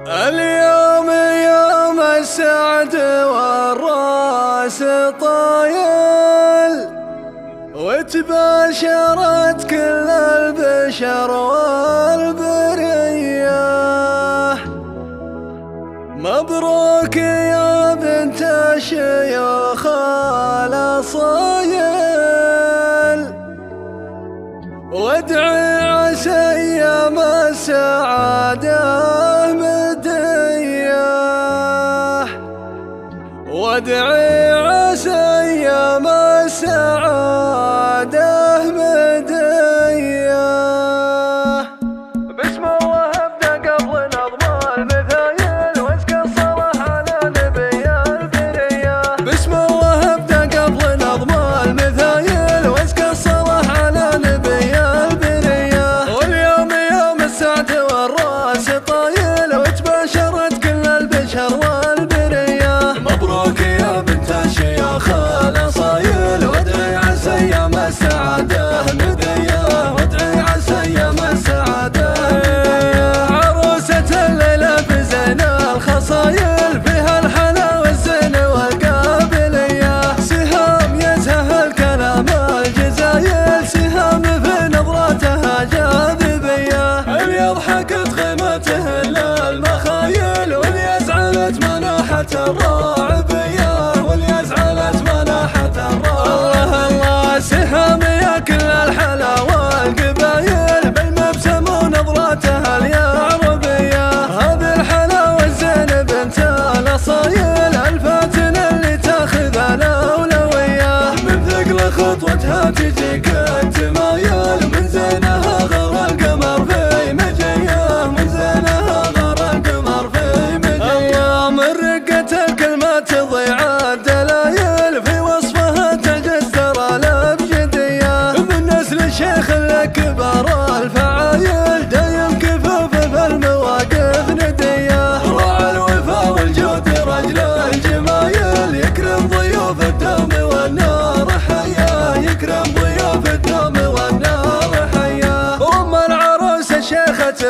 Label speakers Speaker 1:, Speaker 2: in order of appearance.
Speaker 1: اليوم يوم السعد والراس طايل، وتباشرت كل البشر والبرية. مبروك يا بنت الشيوخ الأصايل، وادعي عسى ايام السعادة مدية، وادعي عسى ايام السعادة مدية. بسم الله ابدا قبل نظم المثايل، وازكى الصلاة على نبي البرية. بسم الله ابدا قبل نظم المثايل، وازكى الصلاة على نبي البرية. واليوم يوم السعد والراس طايل، وتباشرت كل البشر والبرية. مبروك يا بنت الشيوخ الأصايل، وادعي عسى ايام السعادة مدية، وادعي عسى ايام السعادة مدية. عروسة الليلة بزين الخصايل، فيها الحلا والزين والقابلية. سهام يسهل كلام الجزايل، سهام في نظرتها جاذبية. اللي يضحكت خيمته للمخايل، واللي يزعلت مناحة الراعبية، واللي يزعلت مناحة الراعبية. الله الله سهام يا كل الحلا والقبايل، بالمبسم ونظرتها اليعربية. هذه الحلا والزين بنت الأصايل، الفاتن اللي تاخذ الأولوية. من ثقل خطوتها تجيك التمايل، من زينها غر القمر في مجيه، من زينها غر القمر في مجيه. من رقة الكلمة تضيع الدلايل، في وصفها تجسر الأبجدية. من نسل الشيخ الأكبر الفعايل، دايم كفوف في المواقف ندية. راعى الوفا والجود رجل الجمايل، يكرم ضيوف الدوم والنار حيا، يكرم ضيوف الدوم والنار حيا. أم العروس الشيخة